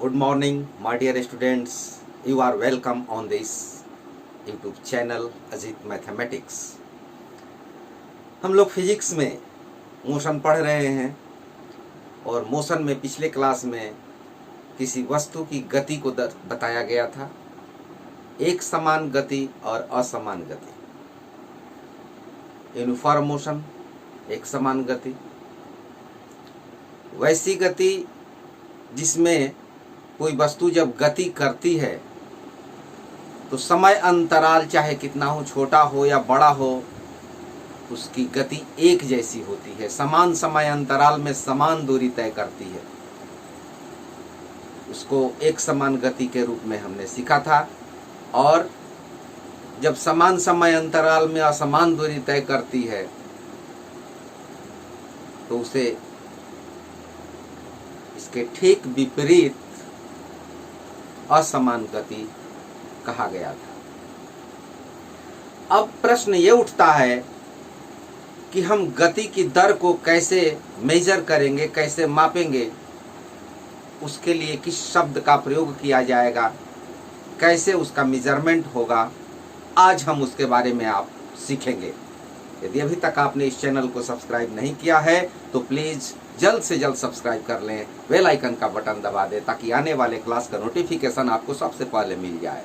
Good morning, my dear students. You are welcome on this YouTube channel Ajit mathematics. हम लोग physics में motion पढ़ रहे हैं और मोशन में पिछले क्लास में किसी वस्तु की गति को बताया गया था, एक समान गति और असमान गति। यूनिफॉर्म मोशन, एक समान गति, वैसी गति जिसमें कोई वस्तु जब गति करती है तो समय अंतराल चाहे कितना हो, छोटा हो या बड़ा हो, उसकी गति एक जैसी होती है, समान समय अंतराल में समान दूरी तय करती है। उसको एक समान गति के रूप में हमने सीखा था। और जब समान समय अंतराल में असमान दूरी तय करती है तो उसे इसके ठीक विपरीत असमान गति कहा गया था। अब प्रश्न ये उठता है कि हम गति की दर को कैसे मेजर करेंगे, कैसे मापेंगे, उसके लिए किस शब्द का प्रयोग किया जाएगा, कैसे उसका मेजरमेंट होगा, आज हम उसके बारे में आप सीखेंगे। यदि अभी तक आपने इस चैनल को सब्सक्राइब नहीं किया है तो प्लीज जल्द से जल्द सब्सक्राइब कर लें, बेल आइकन का बटन दबा दें ताकि आने वाले क्लास का नोटिफिकेशन आपको सबसे पहले मिल जाए।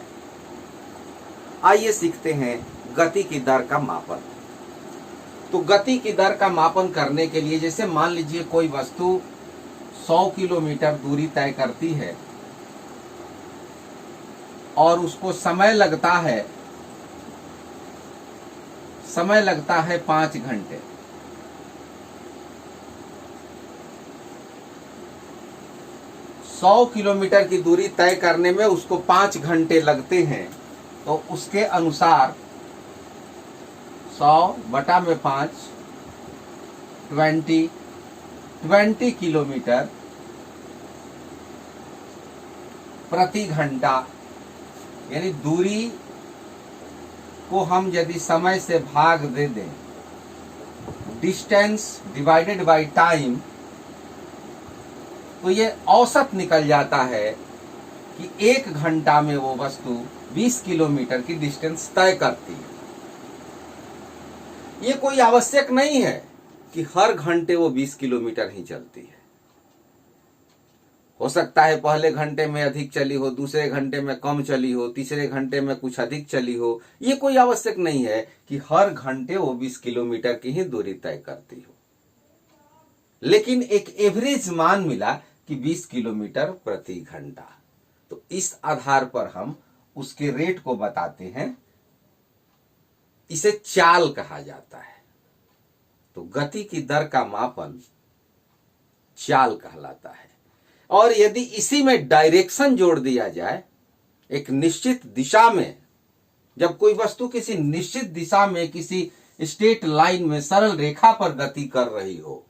आइए सीखते हैं गति की दर का मापन। तो गति की दर का मापन करने के लिए, जैसे मान लीजिए कोई वस्तु 100 किलोमीटर दूरी तय करती है और उसको समय लगता है 5 घंटे। सौ किलोमीटर की दूरी तय करने में उसको 5 घंटे लगते हैं, तो उसके अनुसार 100/5 20 किलोमीटर प्रति घंटा, यानी दूरी को हम यदि समय से भाग दे दें, डिस्टेंस डिवाइडेड बाय टाइम, तो ये औसत निकल जाता है कि 1 घंटा में वो वस्तु 20 किलोमीटर की डिस्टेंस तय करती है। ये कोई आवश्यक नहीं है कि हर घंटे वो 20 किलोमीटर ही चलती है। हो सकता है पहले घंटे में अधिक चली हो, दूसरे घंटे में कम चली हो, तीसरे घंटे में कुछ अधिक चली हो। ये कोई आवश्यक नहीं है कि हर घंटे वो 20 किलोमीटर की ही दूरी तय करती हो। लेकिन एक एवरेज मान मिला कि 20 किलोमीटर प्रति घंटा। तो इस आधार पर हम उसके रेट को बताते हैं, इसे चाल कहा जाता है। तो गति की दर का मापन चाल कहलाता है। और यदि इसी में डायरेक्शन जोड़ दिया जाए, एक निश्चित दिशा में, जब कोई वस्तु किसी निश्चित दिशा में किसी स्ट्रेट लाइन में सरल रेखा पर गति कर रही हो,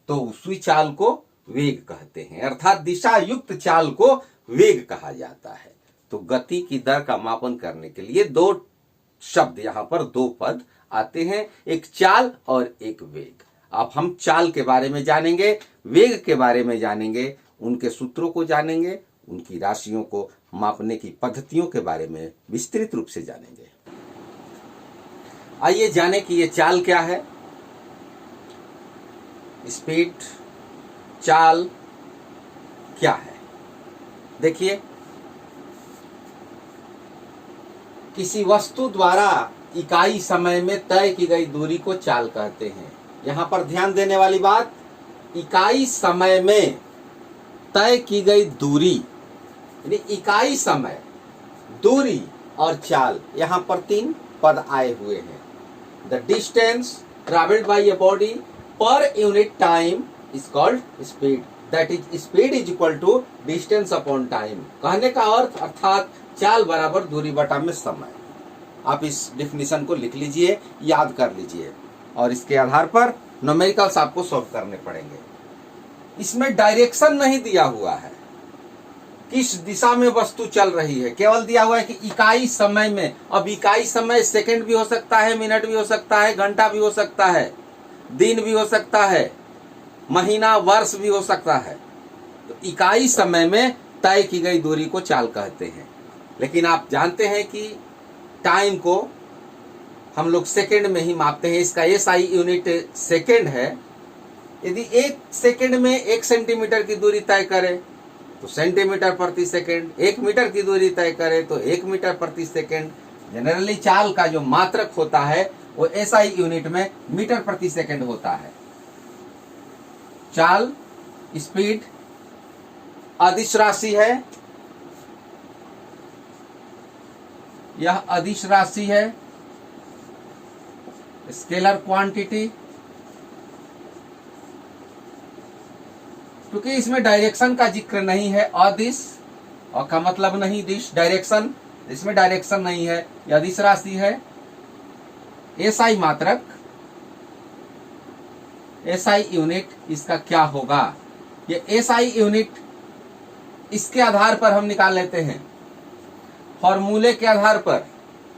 तो उसी चाल को वेग कहते हैं, अर्थात दिशा युक्त चाल को वेग कहा जाता है। तो गति की दर का मापन करने के लिए 2 शब्द, यहां पर 2 पद आते हैं, एक चाल और एक वेग। अब हम चाल के बारे में जानेंगे, वेग के बारे में जानेंगे, उनके सूत्रों को जानेंगे, उनकी राशियों को मापने की पद्धतियों के बारे में विस्तृत रूप से जानेंगे। आइए जाने कि ये चाल क्या है। स्पीड, चाल क्या है। देखिए, किसी वस्तु द्वारा इकाई समय में तय की गई दूरी को चाल कहते हैं। यहां पर ध्यान देने वाली बात, इकाई समय में तय की गई दूरी, यानी इकाई समय, दूरी और चाल, यहां पर 3 पद आए हुए हैं। The distance travelled bye a body per unit time is called speed, that is speed is equal to distance upon time। कहने का अर्थ अर्थात चाल बराबर दूरी बटा में समय। आप इस डिफिनीशन को लिख लीजिए, याद कर लीजिए, और इसके आधार पर न्यूमेरिकल्स आपको सॉल्व करने पड़ेंगे। इसमें डायरेक्शन नहीं दिया हुआ है, किस दिशा में वस्तु चल रही है, केवल दिया हुआ है कि इकाई समय में। अब इकाई समय सेकंड भी हो सकता है, मिनट भी हो सकता है, घंटा भी हो सकता है, दिन भी हो सकता है, महीना, वर्ष भी हो सकता है। तो इकाई समय में तय की गई दूरी को चाल कहते हैं। लेकिन आप जानते हैं कि टाइम को हम लोग सेकंड में ही मापते हैं, इसका एसआई यूनिट सेकंड है। यदि एक सेकंड में 1 सेंटीमीटर की दूरी तय करें तो सेंटीमीटर प्रति सेकंड, 1 मीटर की दूरी तय करें तो 1 मीटर प्रति सेकंड। जनरली चाल का जो मात्रक होता है वो एसआई यूनिट में मीटर प्रति सेकंड होता है। चाल स्पीड अदिश राशि है, यह अदिश राशि है, स्केलर क्वांटिटी। क्योंकि इसमें डायरेक्शन का जिक्र नहीं है, अदिश और का मतलब नहीं दिश, डायरेक्शन, इसमें डायरेक्शन नहीं है, यह अदिश राशि है। एसआई मात्रक, एसआई यूनिट इसका क्या होगा, ये एसआई यूनिट इसके आधार पर हम निकाल लेते हैं, फॉर्मूले के आधार पर।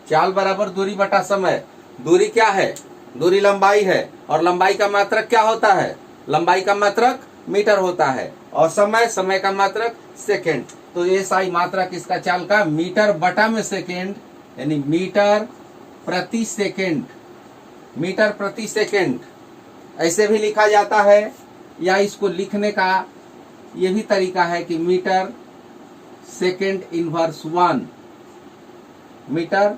चाल बराबर दूरी बटा समय। दूरी क्या है, दूरी लंबाई है, और लंबाई का मात्रक क्या होता है, लंबाई का मात्रक मीटर होता है, और समय, समय का मात्रक सेकेंड। तो एसआई मात्रक इसका चाल का मीटर बटा में सेकेंड, यानी मीटर प्रति सेकेंड, मीटर प्रति सेकेंड ऐसे भी लिखा जाता है। या इसको लिखने का ये भी तरीका है कि metre second inverse 1, metre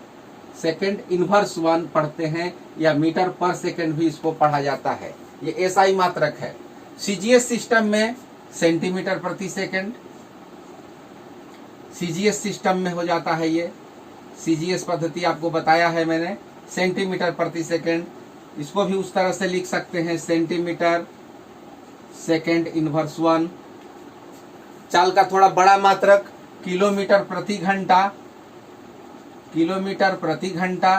second inverse 1 पढ़ते हैं, या मीटर पर सेकेंड भी इसको पढ़ा जाता है। ये एसआई मात्रक है। सीजीएस सिस्टम में सेंटीमीटर प्रति सेकेंड, सीजीएस सिस्टम में हो जाता है ये, सीजीएस पद्धति आपको बताया है मैंने, सेंटीमीटर प्रति सेकेंड। इसको भी उस तरह से लिख सकते हैं, सेंटीमीटर सेकेंड इनवर्स 1। चाल का थोड़ा बड़ा मात्रक किलोमीटर प्रति घंटा, किलोमीटर प्रति घंटा,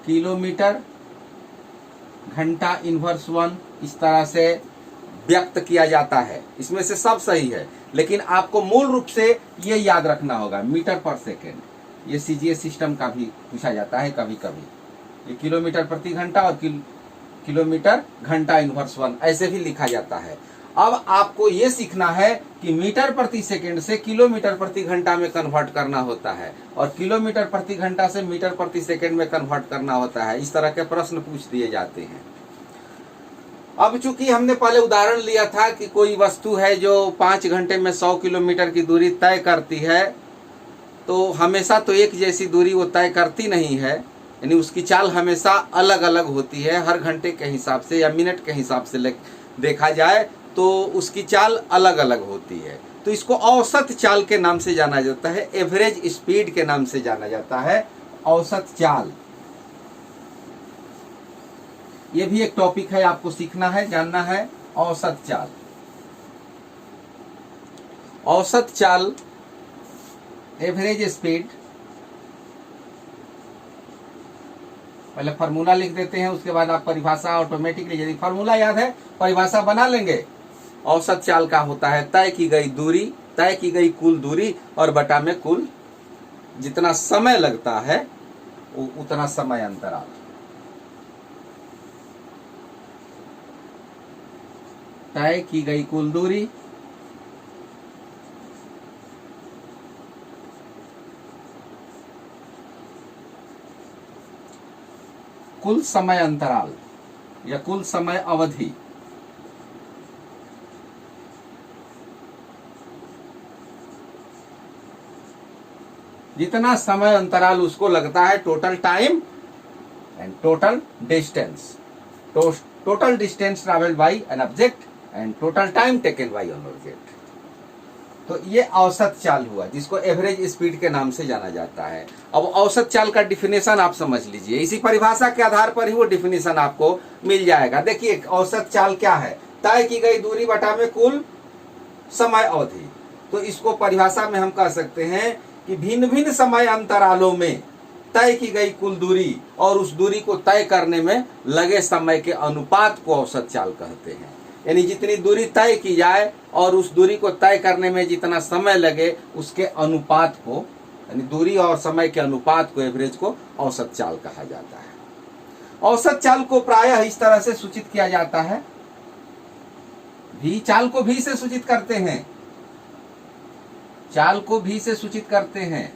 किलोमीटर घंटा इनवर्स 1, इस तरह से व्यक्त किया जाता है। इसमें से सब सही है, लेकिन आपको मूल रूप से ये याद रखना होगा, मीटर पर सेकेंड। ये सीजीएस सिस्टम का भी पूछा जाता है कभी कभी, ये किलोमीटर प्रति घंटा और किलोमीटर घंटा इनवर्स 1 ऐसे भी लिखा जाता है। अब आपको ये सीखना है कि मीटर प्रति सेकंड से किलोमीटर प्रति घंटा में कन्वर्ट करना होता है, और किलोमीटर प्रति घंटा से मीटर प्रति सेकंड में कन्वर्ट करना होता है। इस तरह के प्रश्न पूछ दिए जाते हैं। अब चूंकि हमने पहले उदाहरण लिया था कि कोई वस्तु है जो 5 घंटे में 100 किलोमीटर की दूरी तय करती है, तो हमेशा तो एक जैसी दूरी वो तय करती नहीं है, यानी उसकी चाल हमेशा अलग अलग होती है। हर घंटे के हिसाब से या मिनट के हिसाब से देखा जाए तो उसकी चाल अलग अलग होती है। तो इसको औसत चाल के नाम से जाना जाता है, एवरेज स्पीड के नाम से जाना जाता है, औसत चाल। ये भी एक टॉपिक है, आपको सीखना है, जानना है, औसत चाल। औसत चाल, एवरेज स्पीड, पहले फार्मूला लिख देते हैं, उसके बाद आप परिभाषा ऑटोमेटिकली, यदि फार्मूला याद है परिभाषा बना लेंगे। औसत चाल का होता है तय की गई दूरी, तय की गई कुल दूरी और बटा में कुल जितना समय लगता है उतना समय अंतराल। तय की गई कुल दूरी कुल समय अंतराल या कुल समय अवधि। जितना समय अंतराल उसको लगता है, total time and total distance, total distance travelled bye an object and total time taken by an object. तो ये औसत चाल हुआ, जिसको एवरेज स्पीड के नाम से जाना जाता है। अब औसत चाल का डिफिनेशन आप समझ लीजिए, इसी परिभाषा के आधार पर ही वो डिफिनेशन आपको मिल जाएगा। देखिए औसत चाल क्या है, तय की गई दूरी बटा में कुल समय अवधि। तो इसको परिभाषा में हम कह सकते हैं कि भिन्न भिन्न समय अंतरालों में तय की गई कुल दूरी और उस दूरी को तय करने में लगे समय के अनुपात को औसत चाल कहते हैं। यानी जितनी दूरी तय की जाए और उस दूरी को तय करने में जितना समय लगे, उसके अनुपात को, यानी दूरी और समय के अनुपात को, एवरेज को औसत चाल कहा जाता है। औसत चाल को प्रायः इस तरह से सूचित किया जाता है, भी चाल को भी से सूचित करते हैं, चाल को भी से सूचित करते हैं,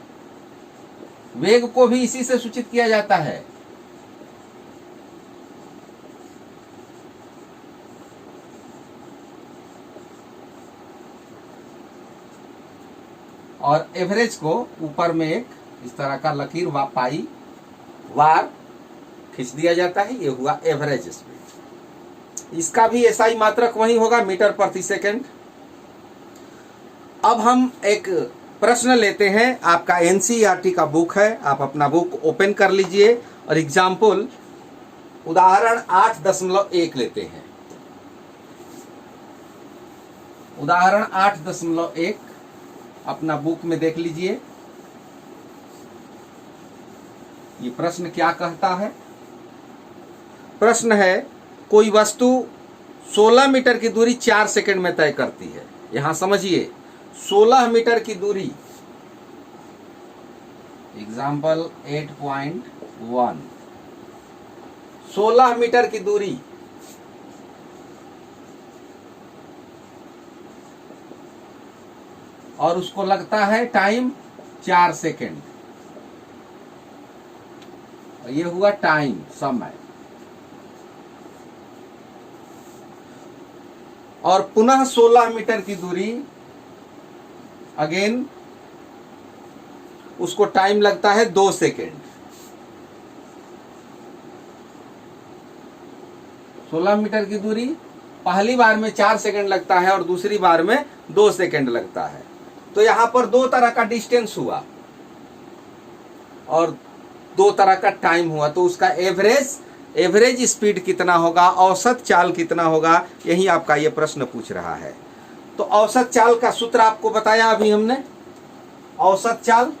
वेग को भी इसी से सूचित किया जाता है। और एवरेज को ऊपर में एक इस तरह का लकीर पाई वार खींच दिया जाता है, ये हुआ एवरेज स्पीड। इसका भी एसआई मात्रक वही होगा, मीटर प्रति सेकंड। अब हम एक प्रश्न लेते हैं, आपका एनसीईआरटी का बुक है, आप अपना बुक ओपन कर लीजिए और एग्जाम्पल उदाहरण 8.1 लेते हैं। उदाहरण 8.1 अपना बुक में देख लीजिए। ये प्रश्न क्या कहता है? प्रश्न है, कोई वस्तु 16 मीटर की दूरी 4 सेकंड में तय करती है। यहां समझिए, 16 मीटर की दूरी, एग्जाम्पल 8.1, 16 मीटर की दूरी और उसको लगता है टाइम 4 सेकंड। ये हुआ टाइम, समय। और पुनः 16 मीटर की दूरी, अगेन उसको टाइम लगता है 2 सेकेंड। 16 मीटर की दूरी पहली बार में 4 सेकेंड लगता है और दूसरी बार में 2 सेकेंड लगता है। तो यहां पर 2 तरह का डिस्टेंस हुआ और 2 तरह का टाइम हुआ। तो उसका एवरेज स्पीड कितना होगा, औसत चाल कितना होगा, यही आपका ये प्रश्न पूछ रहा है। तो औसत चाल का सूत्र आपको बताया अभी हमने। औसत चाल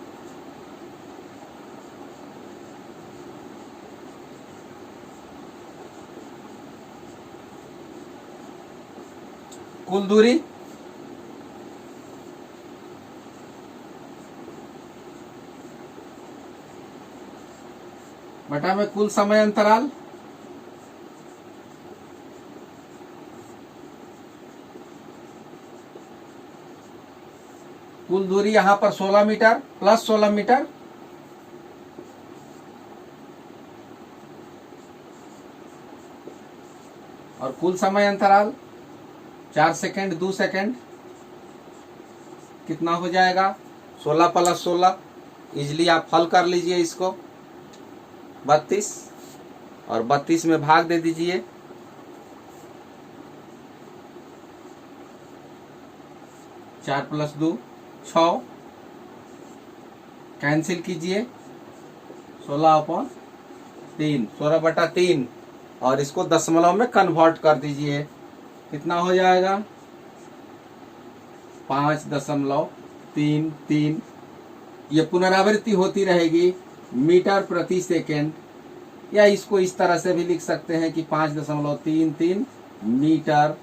कुल दूरी बटा में कुल समय अंतराल, कुल दूरी यहां पर 16 मीटर प्लस 16 मीटर, और कुल समय अंतराल 4 सेकेंड 2 सेकेंड, कितना हो जाएगा? 16 प्लस 16, इजिली आप हल कर लीजिए इसको, 32, और 32 में भाग दे दीजिए। 4 प्लस 2 6, कैंसिल कीजिए, 16/3, 16/3, और इसको दशमलव में कन्वर्ट कर दीजिए, कितना हो जाएगा? 5.33। ये पुनरावृत्ति होती रहेगी, मीटर प्रति सेकेंड, या इसको इस तरह से भी लिख सकते हैं कि 5.33 मीटर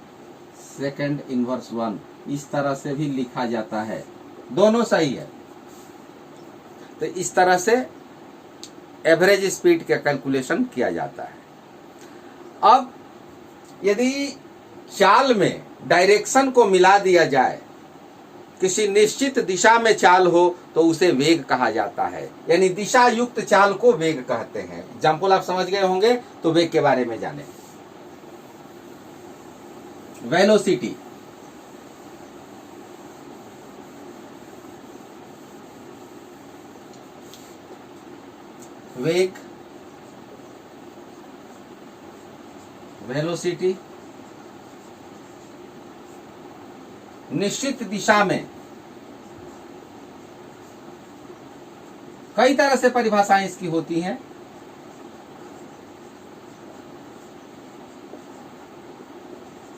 सेकेंड इनवर्स 1, इस तरह से भी लिखा जाता है, दोनों सही है। तो इस तरह से एवरेज स्पीड का कैलकुलेशन किया जाता है। अब यदि चाल में डायरेक्शन को मिला दिया जाए, किसी निश्चित दिशा में चाल हो, तो उसे वेग कहा जाता है, यानी दिशा युक्त चाल को वेग कहते हैं। एग्जाम्पल आप समझ गए होंगे, तो वेग के बारे में जाने। वेलोसिटी, वेग, वेलोसिटी निश्चित दिशा में कई तरह से परिभाषाएं इसकी होती हैं।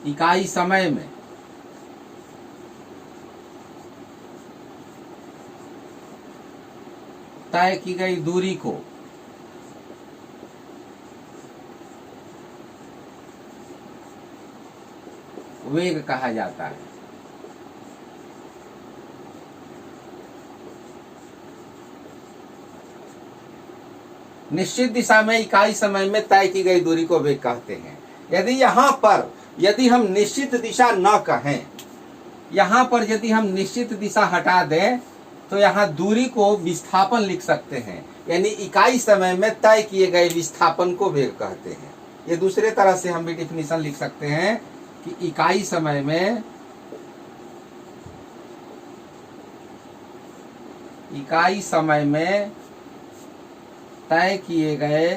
इकाई समय में, तय की गई दूरी को वेग कहा जाता है। निश्चित दिशा में इकाई समय में तय की गई दूरी को वेग कहते हैं। यदि यहां पर यदि हम निश्चित दिशा न कहें, यहां पर यदि हम निश्चित दिशा हटा दें तो यहां दूरी को विस्थापन लिख सकते हैं, यानी इकाई समय में तय किए गए विस्थापन को वेग कहते हैं। ये दूसरे तरह से हम भी डिफिनीशन लिख सकते हैं कि इकाई समय में तय किए गए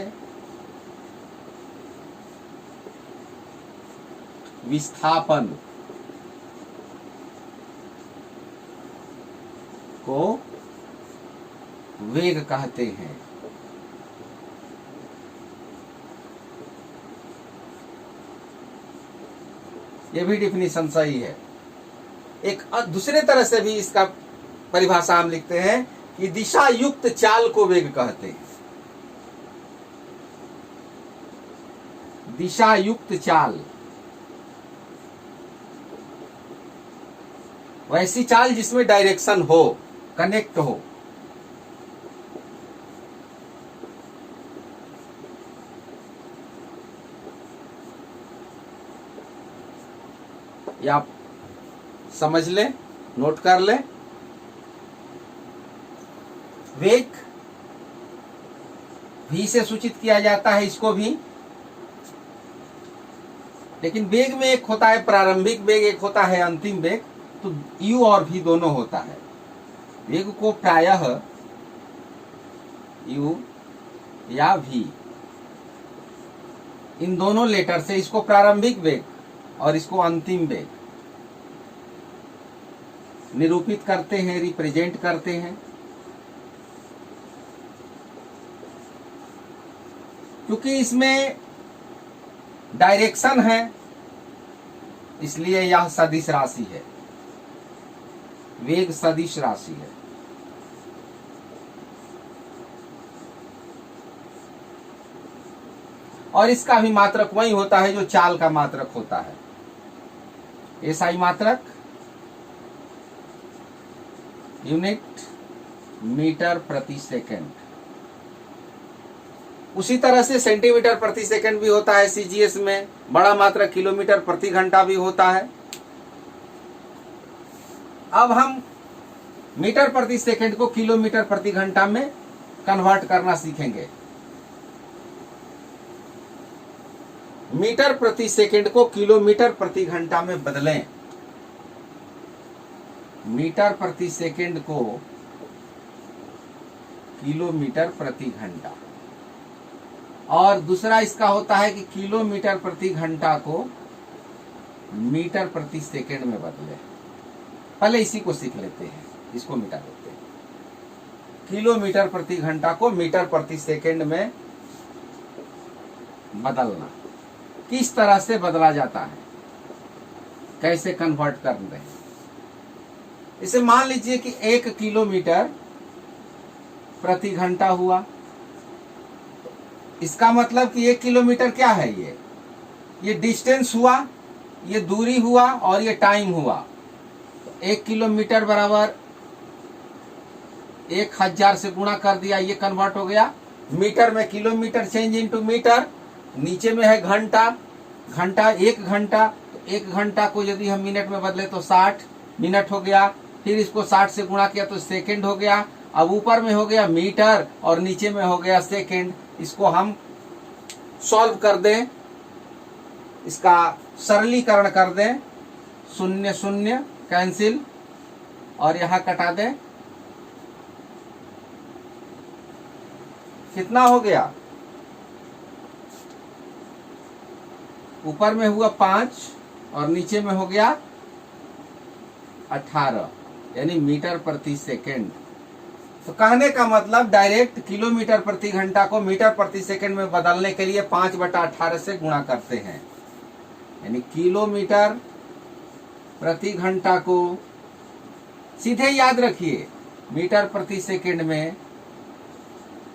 विस्थापन को वेग कहते हैं। यह भी डिफिनीशन सही है। एक दूसरे तरह से भी इसका परिभाषा हम लिखते हैं कि दिशा युक्त चाल को वेग कहते हैं। दिशा युक्त चाल, वैसी चाल जिसमें डायरेक्शन हो, कनेक्ट हो। या आप समझ लें, नोट कर लें। वेग भी से सूचित किया जाता है इसको भी, लेकिन वेग में एक होता है प्रारंभिक वेग, एक होता है अंतिम वेग। तो u और v दोनों होता है। वेग को प्रायः u या v, इन दोनों लेटर से इसको प्रारंभिक वेग और इसको अंतिम वेग निरूपित करते हैं, रिप्रेजेंट करते हैं। क्योंकि इसमें डायरेक्शन है इसलिए यह सदिश राशि है, वेग सदिश राशि है। और इसका भी मात्रक वही होता है जो चाल का मात्रक होता है। एसआई मात्रक यूनिट मीटर प्रति सेकंड। उसी तरह से सेंटीमीटर प्रति सेकंड भी होता है सीजीएस में। बड़ा मात्रक किलोमीटर प्रति घंटा भी होता है। अब हम मीटर प्रति सेकंड को किलोमीटर प्रति घंटा में कन्वर्ट करना सीखेंगे। मीटर प्रति सेकंड को किलोमीटर प्रति घंटा में बदलें। मीटर प्रति सेकंड को किलोमीटर प्रति घंटा, और दूसरा इसका होता है कि किलोमीटर प्रति घंटा को मीटर प्रति सेकंड में बदलें। पहले इसी को सीख लेते हैं, इसको मिटा देते हैं। किलोमीटर प्रति घंटा को मीटर प्रति सेकंड में बदलना किस तरह से बदला जाता है, कैसे कन्वर्ट कर रहे हैं। इसे मान लीजिए कि 1 किलोमीटर प्रति घंटा हुआ। इसका मतलब कि 1 किलोमीटर क्या है, ये डिस्टेंस हुआ, ये दूरी हुआ और ये टाइम हुआ। 1 किलोमीटर बराबर 1000 से गुणा कर दिया, ये कन्वर्ट हो गया मीटर में। Kilometre change into metre. नीचे में है घंटा, घंटा 1 घंटा, तो 1 घंटा को यदि हम मिनट में बदले तो 60 मिनट हो गया। फिर इसको 60 से गुणा किया तो सेकंड हो गया। अब ऊपर में हो गया मीटर और नीचे में हो गया सेकंड। इसको हम सॉल्व कर दें, इसका सरलीकरण कर दें। 0 0 कैंसिल और यहां कटा दें। कितना हो गया, ऊपर में हुआ 5 और नीचे में हो गया 18, यानी मीटर प्रति सेकंड। तो कहने का मतलब डायरेक्ट किलोमीटर प्रति घंटा को मीटर प्रति सेकंड में बदलने के लिए 5/18 से गुणा करते हैं, यानी किलोमीटर प्रति घंटा को सीधे याद रखिए मीटर प्रति सेकंड में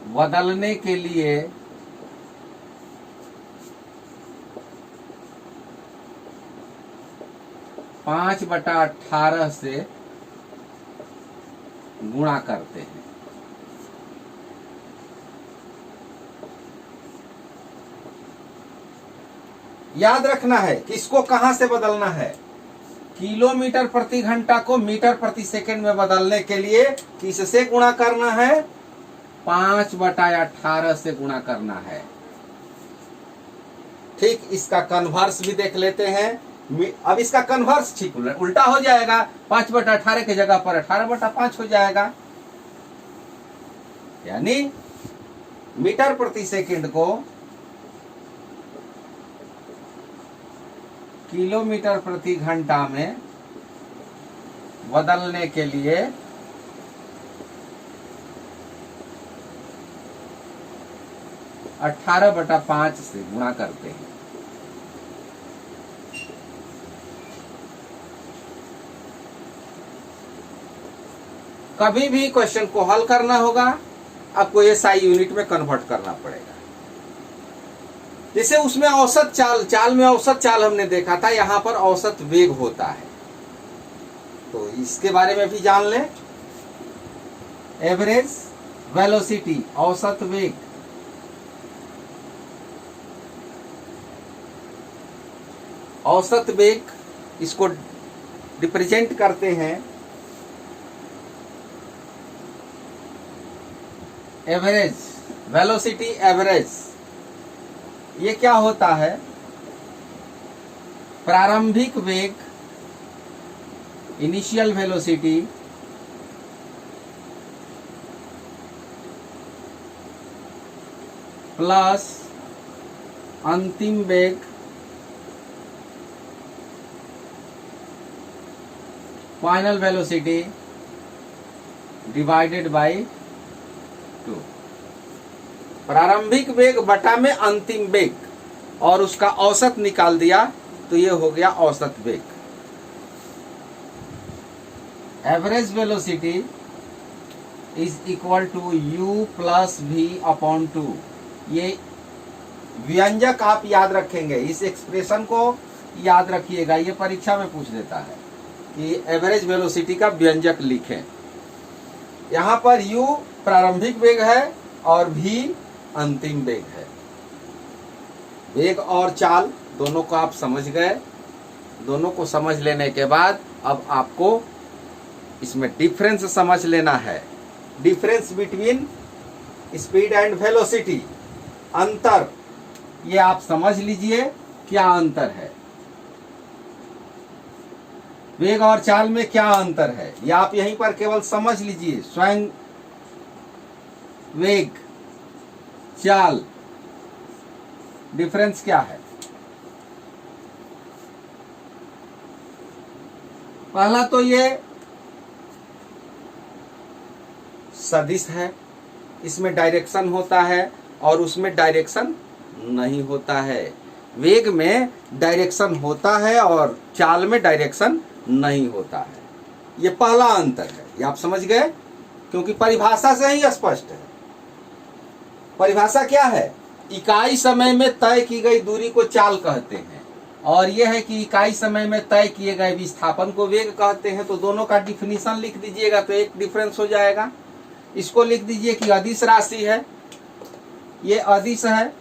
बदलने के लिए 5/18 से गुणा करते हैं। याद रखना है कि इसको कहां से बदलना है, किलोमीटर प्रति घंटा को मीटर प्रति सेकंड में बदलने के लिए किससे गुणा करना है, 5/18 से गुणा करना है। ठीक, इसका कन्वर्स भी देख लेते हैं। अब इसका कन्वर्स ठीक उल्टा हो जाएगा, 5/18 की जगह पर 18/5 हो जाएगा। यानी मीटर प्रति सेकंड को किलोमीटर प्रति घंटा में बदलने के लिए 18/5 से गुणा करते हैं। कभी भी क्वेश्चन को हल करना होगा, आपको एसआई यूनिट में कन्वर्ट करना पड़ेगा। जैसे उसमें औसत चाल में औसत चाल हमने देखा था, यहां पर औसत वेग होता है, तो इसके बारे में भी जान लें। एवरेज वेलोसिटी, औसत वेग, औसत वेग इसको रिप्रेजेंट करते हैं एवरेज वेलोसिटी। एवरेज ये क्या होता है, प्रारंभिक वेग, इनिशियल वेलोसिटी प्लस अंतिम वेग फाइनल वेलोसिटी डिवाइडेड बाय 2। प्रारंभिक वेग बटा में अंतिम वेग और उसका औसत निकाल दिया तो ये हो गया औसत वेग। Average velocity is equal to u plus V upon 2। ये व्यंजक आप याद रखेंगे, इस एक्सप्रेशन को याद रखिएगा, ये परीक्षा में पूछ देता है कि एवरेज वेलोसिटी का व्यंजक लिखें। यहां पर u प्रारंभिक वेग है और v अंतिम वेग है। वेग और चाल दोनों को आप समझ गए। दोनों को समझ लेने के बाद अब आपको इसमें डिफरेंस समझ लेना है। Difference between speed and velocity, अंतर, ये आप समझ लीजिए क्या अंतर है। वेग और चाल में क्या अंतर है, ये आप यहीं पर केवल समझ लीजिए। स्वयं वेग चाल डिफरेंस क्या है। पहला तो ये सदिश है, इसमें डायरेक्शन होता है और उसमें डायरेक्शन नहीं होता है। वेग में डायरेक्शन होता है और चाल में डायरेक्शन नहीं होता है। ये पहला अंतर है, ये आप समझ गए, क्योंकि परिभाषा से ही स्पष्ट है। परिभाषा क्या है, इकाई समय में तय की गई दूरी को चाल कहते हैं और यह है कि इकाई समय में तय किए गए विस्थापन को वेग कहते हैं। तो दोनों का डिफिनीशन लिख दीजिएगा तो एक डिफरेंस हो जाएगा। इसको लिख दीजिए कि अदिश राशि है, ये अदिश है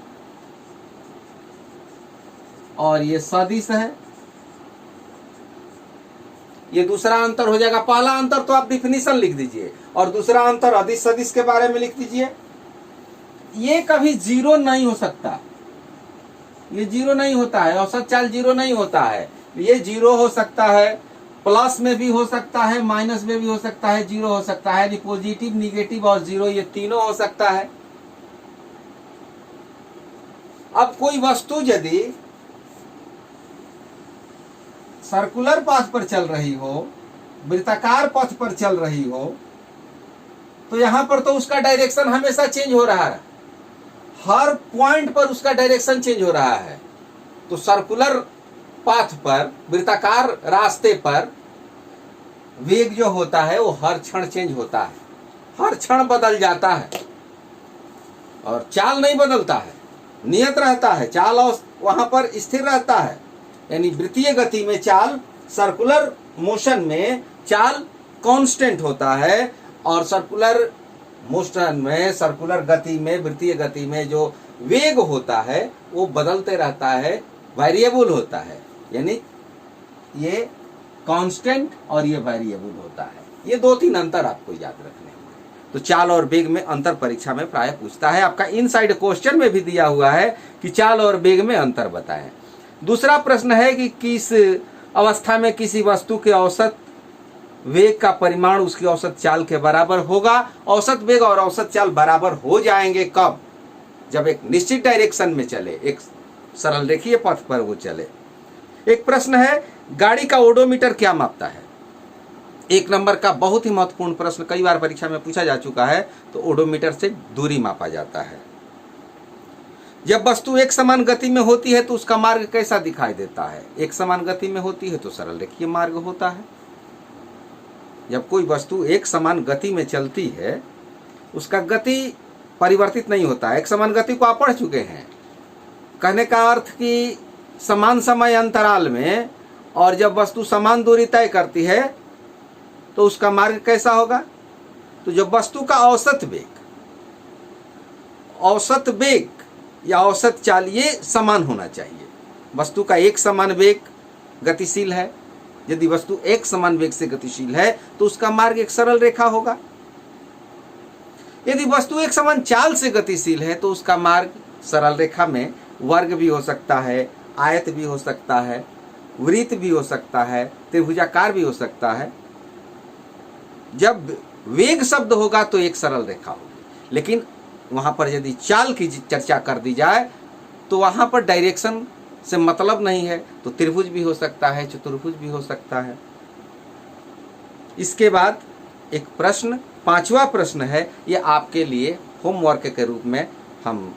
और ये सदिश है। ये दूसरा अंतर हो जाएगा। पहला अंतर तो आप डिफिनीशन लिख दीजिए और दूसरा अंतर अदिश सदिश के बारे में लिख दीजिए। ये कभी जीरो नहीं हो सकता, ये जीरो नहीं होता है। औसत चाल जीरो नहीं होता है। ये जीरो हो सकता है, प्लस में भी हो सकता है, माइनस में भी हो सकता है, जीरो हो सकता है। पॉजिटिव, निगेटिव और जीरो ये तीनों हो सकता है। अब कोई वस्तु यदि सर्कुलर पाथ पर चल रही हो, वृत्ताकार पथ पर चल रही हो, तो यहां पर तो उसका डायरेक्शन हमेशा चेंज हो रहा है। हर पॉइंट पर उसका डायरेक्शन चेंज हो रहा है। तो सर्कुलर पाथ पर, वृत्ताकार रास्ते पर वेग जो होता है वो हर क्षण चेंज होता है, हर क्षण बदल जाता है और चाल नहीं बदलता है, नियत रहता है। चाल वहां पर स्थिर रहता है। यानी वृत्तीय गति में चाल, सर्कुलर मोशन में चाल कांस्टेंट होता है और सर्कुलर मोशन में, सर्कुलर गति में, वृत्तीय गति में जो वेग होता है वो बदलते रहता है, वेरिएबल होता है, यानी ये कांस्टेंट और ये वेरिएबल होता है। ये 2-3 अंतर आपको याद रखने होंगे। तो चाल और वेग में अंतर परीक्षा में प्राय पूछता है। आपका इनसाइड क्वेश्चन में भी दिया हुआ है कि चाल और वेग में अंतर बताएं। दूसरा प्रश्न है कि किस अवस्था में किसी वस्तु के औसत वेग का परिमाण उसकी औसत चाल के बराबर होगा। औसत वेग और औसत चाल बराबर हो जाएंगे कब? जब एक निश्चित डायरेक्शन में चले, एक सरल रेखीय पथ पर वो चले। एक प्रश्न है, गाड़ी का ओडोमीटर क्या मापता है? 1 नंबर का बहुत ही महत्वपूर्ण प्रश्न, कई बार परीक्षा में पूछा जा चुका है। तो ओडोमीटर से दूरी मापा जाता है। जब वस्तु एक समान गति में होती है तो उसका मार्ग कैसा दिखाई देता है? एक समान गति में होती है तो सरल रेखीय मार्ग होता है। जब कोई वस्तु एक समान गति में चलती है, उसका गति परिवर्तित नहीं होता है। एक समान गति को आप पढ़ चुके हैं। कहने का अर्थ कि समान समय अंतराल में और जब वस्तु समान दूरी तय करती है तो उसका मार्ग कैसा होगा? तो जब वस्तु का औसत वेग या औसत चाल ये समान होना चाहिए। वस्तु का एक समान वेग गतिशील है। यदि वस्तु एक समान वेग से गतिशील है तो उसका मार्ग एक सरल रेखा होगा। यदि वस्तु एक समान चाल से गतिशील है तो उसका मार्ग सरल रेखा में वर्ग भी हो सकता है, आयत भी हो सकता है, वृत्त भी हो सकता है, त्रिभुजाकार भी हो सकता है। जब वेग शब्द होगा तो एक सरल रेखा होगी, लेकिन वहां पर यदि चाल की चर्चा कर दी जाए तो वहां पर डायरेक्शन से मतलब नहीं है। तो त्रिभुज भी हो सकता है, चतुर्भुज भी हो सकता है। इसके बाद एक प्रश्न, 5वां प्रश्न है, ये आपके लिए होमवर्क के रूप में हम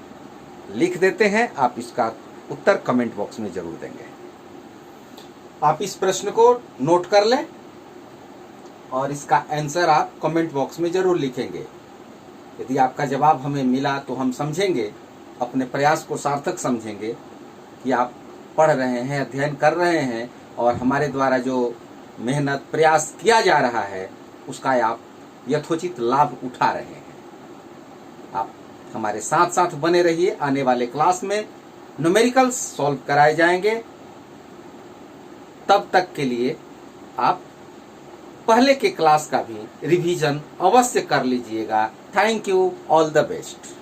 लिख देते हैं। आप इसका उत्तर कमेंट बॉक्स में जरूर देंगे। आप इस प्रश्न को नोट कर लें और इसका आंसर आप कमेंट बॉक्स में जरूर लिखेंगे। यदि आपका जवाब हमें मिला तो हम समझेंगे, अपने प्रयास को सार्थक समझेंगे कि आप पढ़ रहे हैं, अध्ययन कर रहे हैं और हमारे द्वारा जो मेहनत प्रयास किया जा रहा है उसका आप यथोचित लाभ उठा रहे हैं। आप हमारे साथ साथ बने रहिए। आने वाले क्लास में न्यूमेरिकल्स सॉल्व कराए जाएंगे। तब तक के लिए आप पहले के क्लास का भी रिवीजन अवश्य कर लीजिएगा। Thank you, all the best.